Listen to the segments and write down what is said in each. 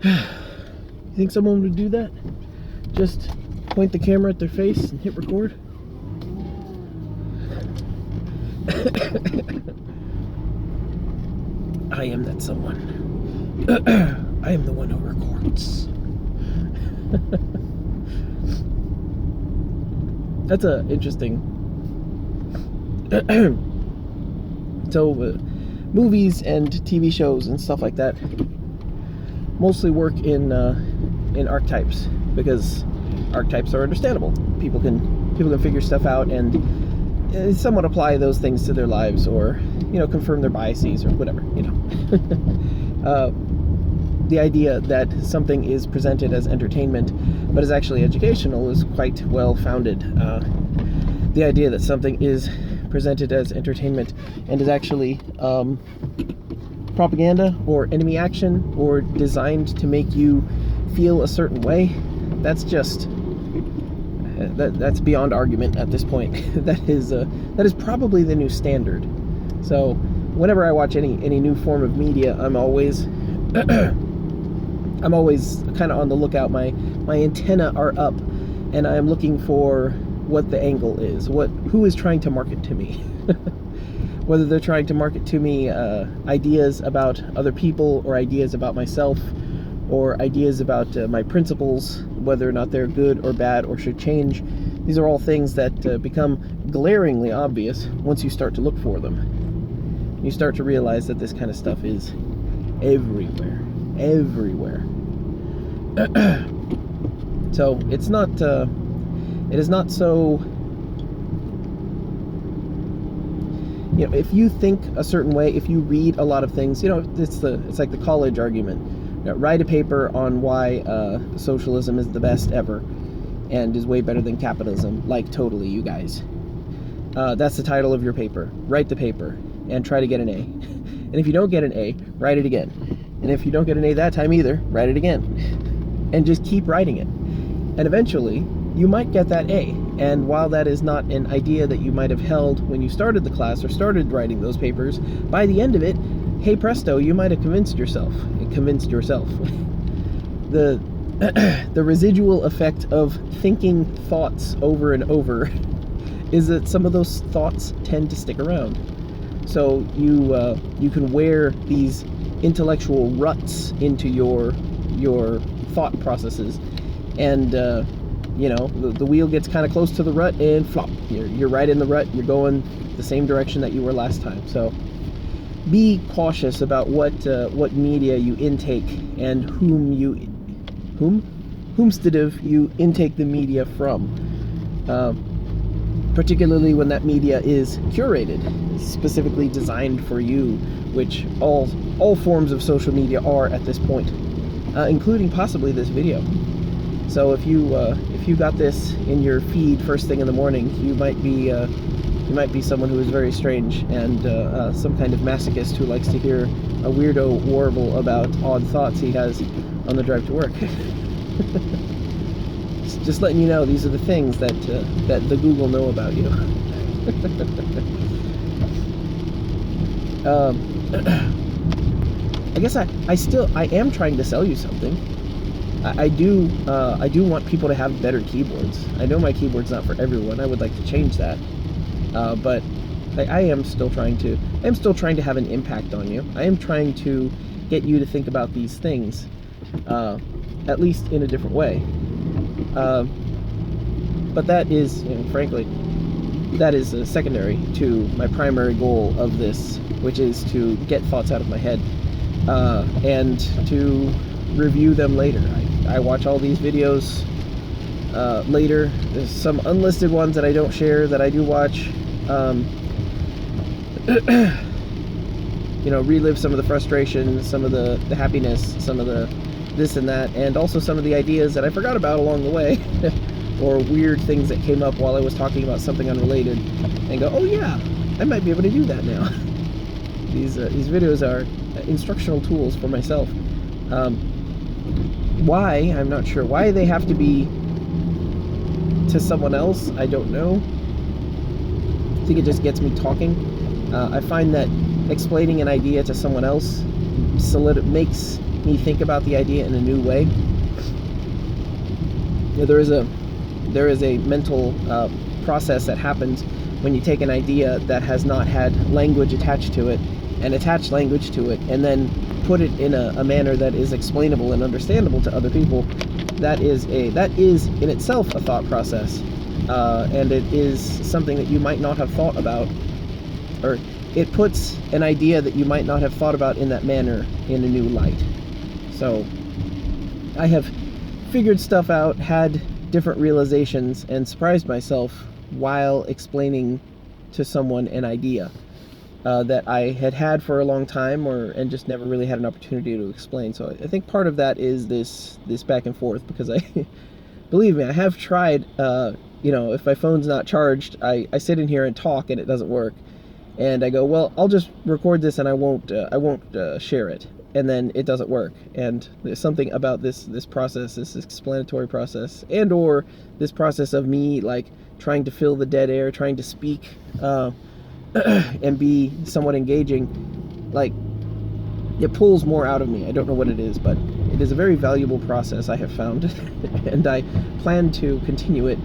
You think someone would do that? Just point the camera at their face and hit record? I am that someone. I am the one who records. That's a interesting. So, movies and TV shows and stuff like that mostly work in archetypes, because archetypes are understandable. People can figure stuff out and somewhat apply those things to their lives, or confirm their biases or whatever. The idea that something is presented as entertainment but is actually educational is quite well founded. The idea that something is presented as entertainment and is actually propaganda or enemy action or designed to make you feel a certain way, that's just that's beyond argument at this point. that is probably the new standard. So whenever I watch any new form of media, I'm always I'm always kind of on the lookout. My antenna are up, and I am looking for what the angle is, who is trying to market to me. Whether they're trying to market to me ideas about other people, or ideas about myself, or ideas about my principles, whether or not they're good or bad or should change. These are all things that become glaringly obvious once you start to look for them. You start to realize that this kind of stuff is everywhere. So it's not it is not so, if you think a certain way, if you read a lot of things, it's like the college argument. Write a paper on why socialism is the best ever and is way better than capitalism. Like, totally, you guys. That's the title of your paper. Write the paper and try to get an A. And if you don't get an A, write it again. And if you don't get an A that time either, write it again. And just keep writing it. And eventually, you might get that A. And while that is not an idea that you might have held when you started the class or started writing those papers, by the end of it, hey presto, you might have convinced yourself. The residual effect of thinking thoughts over and over is that some of those thoughts tend to stick around. So you can wear these intellectual ruts into your thought processes, and the wheel gets kind of close to the rut and flop. You're right in the rut. You're going the same direction that you were last time. So be cautious about what media you intake and whomstead you intake the media from. Particularly when that media is curated, specifically designed for you, which all forms of social media are at this point, including possibly this video. So if you got this in your feed first thing in the morning, you might be someone who is very strange and some kind of masochist who likes to hear a weirdo warble about odd thoughts he has on the drive to work. Just letting you know, these are the things that the Google know about you. I guess I am trying to sell you something. I do want people to have better keyboards. I know my keyboard's not for everyone. I would like to change that. But I am still trying to have an impact on you. I am trying to get you to think about these things, at least in a different way. But that is, frankly, that is secondary to my primary goal of this, which is to get thoughts out of my head, and to review them later. I watch all these videos later. There's some unlisted ones that I don't share that I do watch. Relive some of the frustration, some of the happiness, some of the this and that, and also some of the ideas that I forgot about along the way, or weird things that came up while I was talking about something unrelated, and go, oh yeah, I might be able to do that now. These videos are instructional tools for myself. Why? I'm not sure. Why they have to be to someone else, I don't know. I think it just gets me talking. I find that explaining an idea to someone else makes me think about the idea in a new way. There is a mental process that happens when you take an idea that has not had language attached to it and attach language to it and then put it in a manner that is explainable and understandable to other people. That is in itself a thought process, and it is something that you might not have thought about, or it puts an idea that you might not have thought about in that manner in a new light. So I have figured stuff out, had different realizations, and surprised myself while explaining to someone an idea that I had for a long time, and just never really had an opportunity to explain. So I think part of that is this back and forth, because believe me, I have tried, if my phone's not charged, I sit in here and talk and it doesn't work. And I go, well, I'll just record this and I won't share it. And then it doesn't work. And there's something about this process, this explanatory process, and or this process of me like trying to fill the dead air, trying to speak and be somewhat engaging, like it pulls more out of me. I don't know what it is, but it is a very valuable process I have found, and I plan to continue it,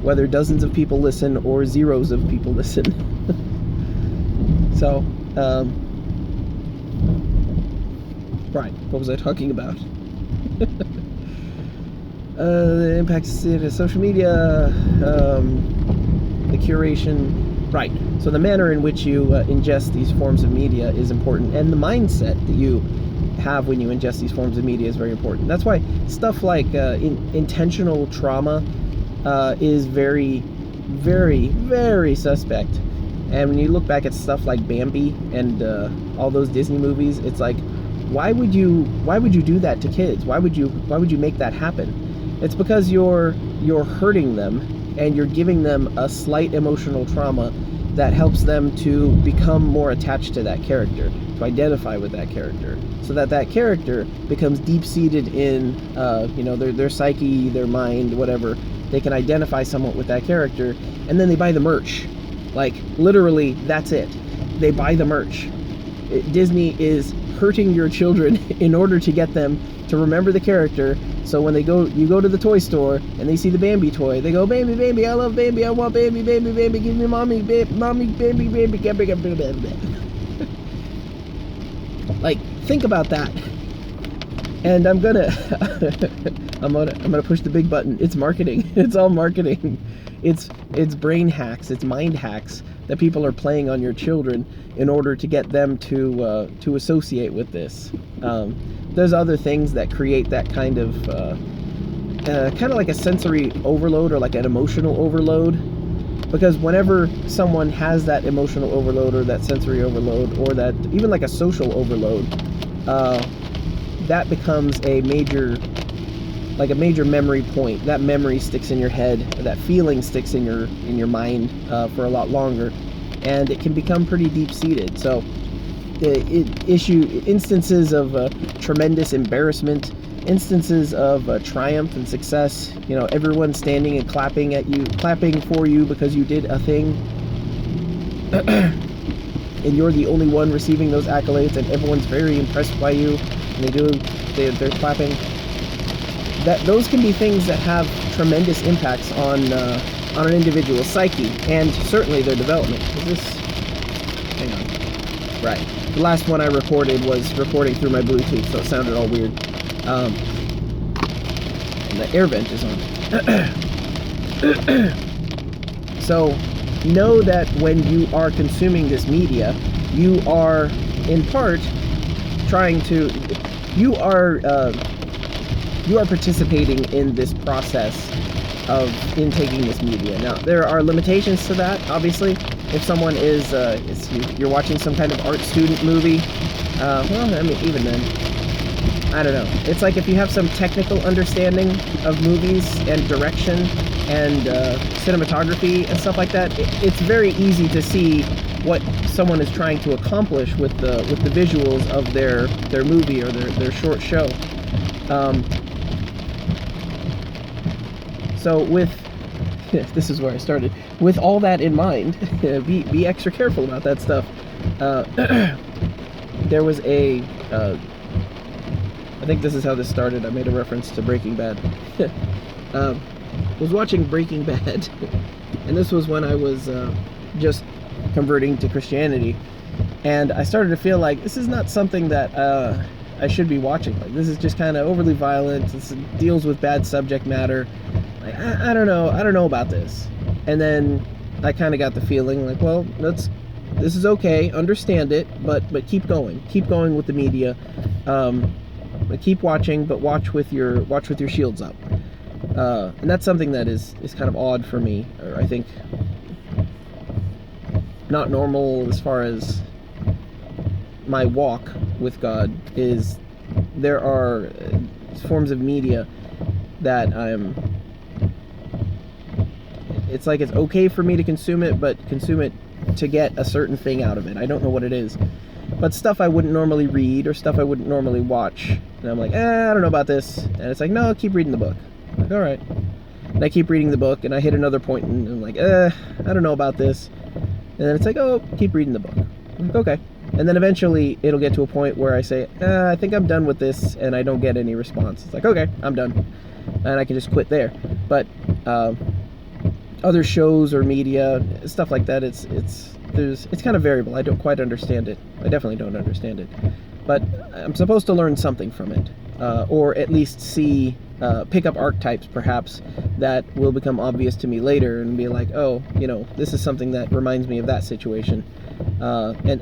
whether dozens of people listen or zeros of people listen. So, right, what was I talking about? The impacts of social media, the curation, right. So the manner in which you ingest these forms of media is important, and the mindset that you have when you ingest these forms of media is very important. That's why stuff like intentional trauma is very, very, very suspect. And when you look back at stuff like Bambi and all those Disney movies, it's like, why would you do that to kids? Why would you make that happen? It's because you're hurting them, and you're giving them a slight emotional trauma that helps them to become more attached to that character, to identify with that character, so that character becomes deep-seated in their psyche, their mind, whatever. They can identify somewhat with that character, and then they buy the merch. Like, literally, that's it. They buy the merch. Disney is hurting your children in order to get them to remember the character. So when you go to the toy store and they see the Bambi toy, they go, Bambi, Bambi, I love Bambi, I want Bambi, Bambi, Bambi, give me mommy, mommy, Bambi, Bambi, Bambi. Like, think about that. And I'm gonna push the big button. It's marketing. It's all marketing. It's brain hacks. It's mind hacks that people are playing on your children in order to get them to associate with this. There's other things that create that kind of like a sensory overload, or like an emotional overload. Because whenever someone has that emotional overload, or that sensory overload, or that even like a social overload, that becomes a major memory point. That memory sticks in your head. That feeling sticks in your mind for a lot longer, and it can become pretty deep-seated. So, instances of tremendous embarrassment, instances of triumph and success. Everyone standing and clapping for you because you did a thing, and you're the only one receiving those accolades, and everyone's very impressed by you, and they're clapping. Those can be things that have tremendous impacts on an individual's psyche, and certainly their development. Hang on. Right. The last one I recorded was recording through my Bluetooth, so it sounded all weird. And the air vent is on. So, know that when you are consuming this media, you are, in part, you are participating in this process of intaking this media. Now, there are limitations to that, obviously. If someone you're watching some kind of art student movie, even then, I don't know. It's like if you have some technical understanding of movies and direction and cinematography and stuff like that, it's very easy to see what someone is trying to accomplish with the visuals of their movie or their short show. So this is where I started. With all that in mind, be extra careful about that stuff. there was a, I think this is how this started. I made a reference to Breaking Bad. Was watching Breaking Bad, and this was when I was just converting to Christianity, and I started to feel like this is not something that I should be watching. Like, this is just kind of overly violent. This deals with bad subject matter. Like, I don't know about this. And then I kind of got the feeling like, well, this is okay, understand it, but keep going with the media. But keep watching, but watch with your shields up. And that's something that is kind of odd for me, or I think not normal as far as my walk with God is. There are forms of media that it's like it's okay for me to consume it, but consume it to get a certain thing out of it. I don't know what it is, but stuff I wouldn't normally read or stuff I wouldn't normally watch, and I'm like, I don't know about this, and it's like, no, keep reading the book. I'm like, all right, and I keep reading the book, and I hit another point, and I'm like, I don't know about this, and then it's like, oh, keep reading the book. I'm like, okay, and then eventually it'll get to a point where I say, I think I'm done with this, and I don't get any response. It's like, okay, I'm done, and I can just quit there. But other shows or media, stuff like that, it's kind of variable. I don't quite understand it. I definitely don't understand it, but I'm supposed to learn something from it, or at least pick up archetypes perhaps that will become obvious to me later and be like, oh, this is something that reminds me of that situation, and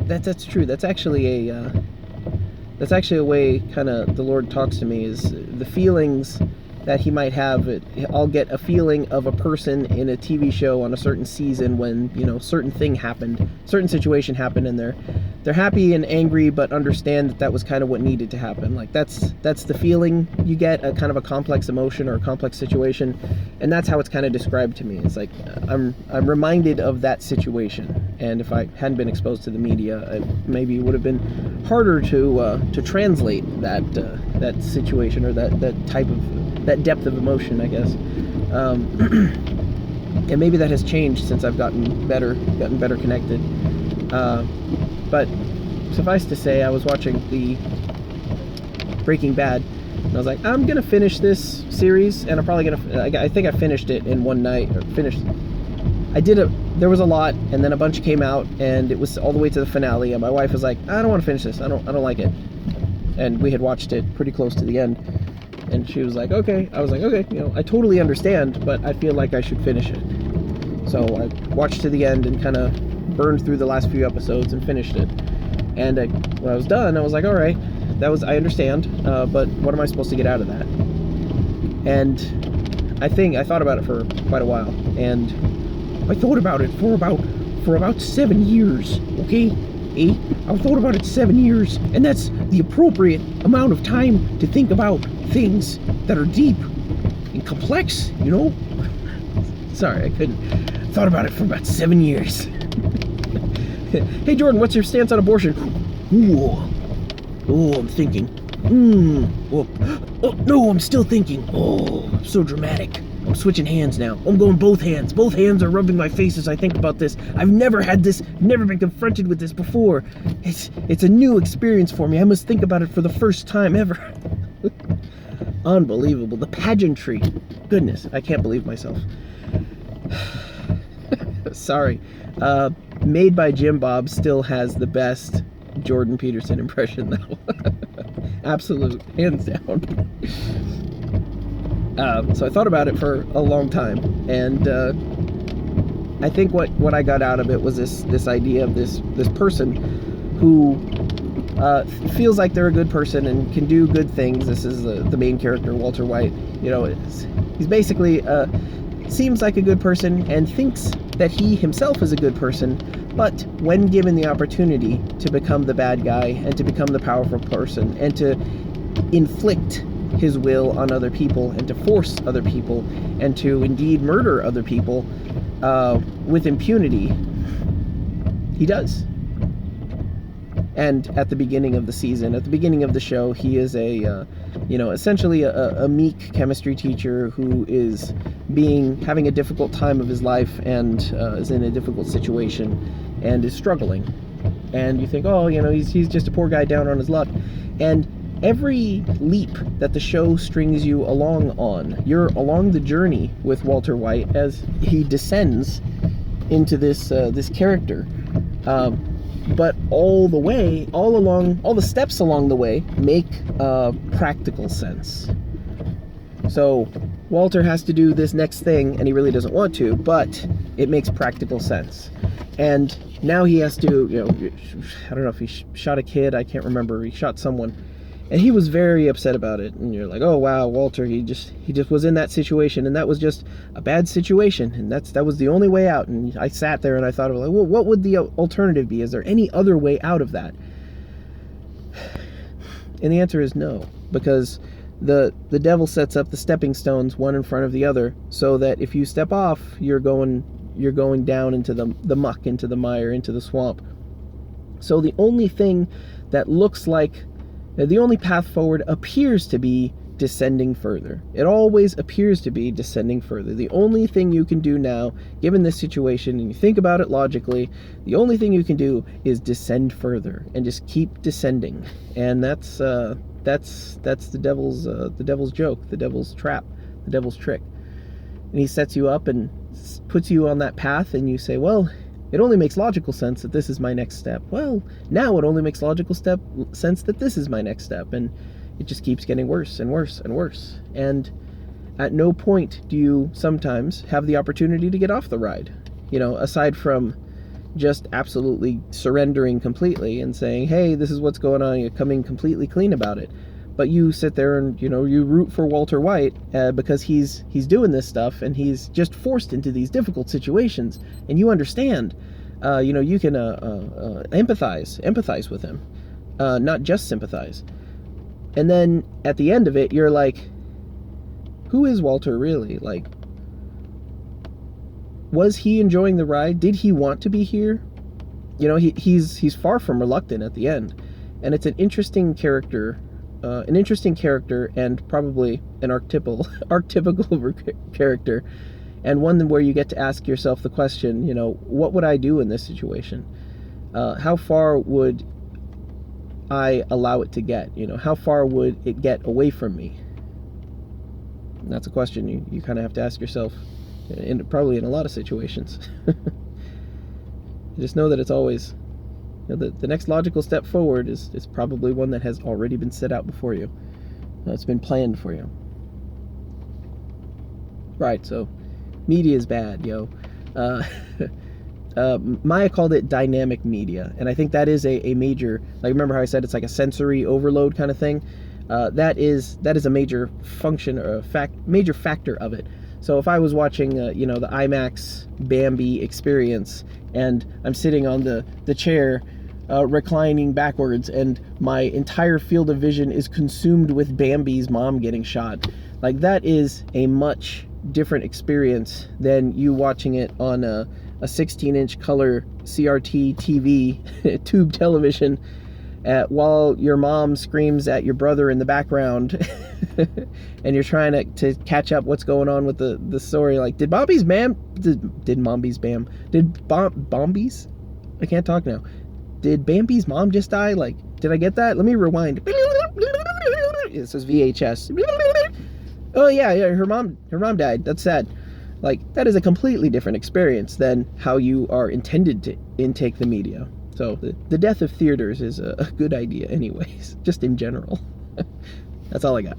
that's true. That's actually a way kind of the Lord talks to me, is the feelings that he might have. I'll get a feeling of a person in a TV show on a certain season when, certain thing happened, certain situation happened, and they're happy and angry, but understand that was kind of what needed to happen. Like, that's the feeling you get, a kind of a complex emotion or a complex situation, and that's how it's kind of described to me. It's like, I'm reminded of that situation, and if I hadn't been exposed to the media, maybe it would have been harder to translate that situation or that type of, that depth of emotion, I guess. And maybe that has changed since I've gotten better connected. But suffice to say, I was watching the Breaking Bad, and I was like, I'm gonna finish this series, and I'm probably gonna, I think I finished it in one night, there was a lot, and then a bunch came out, and it was all the way to the finale, and my wife was like, I don't want to finish this, I don't like it. And we had watched it pretty close to the end. And she was like, okay. I was like, okay, I totally understand, but I feel like I should finish it. So I watched to the end and kind of burned through the last few episodes and finished it. And when I was done, I was like, all right, I understand, but what am I supposed to get out of that? And I thought about it for quite a while, and I thought about it for about 7 years, okay? I thought about it 7 years, and that's the appropriate amount of time to think about things that are deep and complex, Sorry, I couldn't. Thought about it for about 7 years. Hey, Jordan, what's your stance on abortion? Oh, I'm thinking. Oh, no, I'm still thinking. Oh, so dramatic. I'm switching hands now. I'm going both hands. Both hands are rubbing my face as I think about this. I've never had this, never been confronted with this before. It's a new experience for me. I must think about it for the first time ever. Unbelievable. The pageantry. Goodness, I can't believe myself. Sorry. Madebyjimbob still has the best Jordan Peterson impression, though. Absolute, hands down. So I thought about it for a long time, and I think what I got out of it was this idea of this person who feels like they're a good person and can do good things. This is the main character, Walter White. He's basically seems like a good person and thinks that he himself is a good person, but when given the opportunity to become the bad guy and to become the powerful person and to inflict his will on other people and to force other people and to indeed murder other people with impunity, he does. And at the beginning of the season, at the beginning of the show, he is essentially a meek chemistry teacher who is having a difficult time of his life and is in a difficult situation and is struggling. and you think, oh, he's just a poor guy down on his luck. And every leap that the show strings you along on, you're along the journey with Walter White as he descends into this character. But all the steps along the way make practical sense. So Walter has to do this next thing, and he really doesn't want to, but it makes practical sense. And now he has to, I don't know if he shot a kid, I can't remember, he shot someone, and he was very upset about it. And you're like, oh wow, Walter, he just was in that situation, and that was just a bad situation, and that was the only way out. And I sat there and I thought, well, what would the alternative be? Is there any other way out of that? And the answer is no, because the devil sets up the stepping stones one in front of the other, so that if you step off, you're going down into the muck, into the mire, into the swamp. So the only thing that looks like, the only path forward appears to be descending further. It always appears to be descending further. The only thing you can do now, given this situation, and you think about it logically, the only thing you can do is descend further and just keep descending. And that's the devil's joke, the devil's trap, the devil's trick. And he sets you up and puts you on that path, and you say, well, it only makes logical sense that this is my next step. Well, now it only makes logical sense that this is my next step. And it just keeps getting worse and worse and worse. And at no point do you sometimes have the opportunity to get off the ride, aside from just absolutely surrendering completely and saying, hey, this is what's going on, you're coming completely clean about it. But you sit there and, you root for Walter White because he's doing this stuff, and he's just forced into these difficult situations. And you understand, you can empathize with him, not just sympathize. And then at the end of it, you're like, who is Walter really? Like, was he enjoying the ride? Did he want to be here? He's far from reluctant at the end. And it's an interesting character, and probably an archetypical character, and one where you get to ask yourself the question, what would I do in this situation? How far would I allow it to get? How far would it get away from me? And that's a question you kind of have to ask yourself, probably in a lot of situations. Just know that it's always, the next logical step forward is probably one that has already been set out before you. It's been planned for you. Right, so media is bad, Maya called it dynamic media, and I think that is a major, remember how I said it's like a sensory overload kind of thing? That is a major function, or major factor of it. So if I was watching, the IMAX Bambi experience, and I'm sitting on the chair, reclining backwards, and my entire field of vision is consumed with Bambi's mom getting shot, that is a much different experience than you watching it on a 16-inch color CRT TV, tube television, while your mom screams at your brother in the background, and you're trying to catch up what's going on with the story. Did Bombies? I can't talk now. Did Bambi's mom just die? Did I get that? Let me rewind. It says VHS. Oh yeah, her mom died. That's sad. That is a completely different experience than how you are intended to intake the media. So the death of theaters is a good idea anyways, just in general. That's all I got.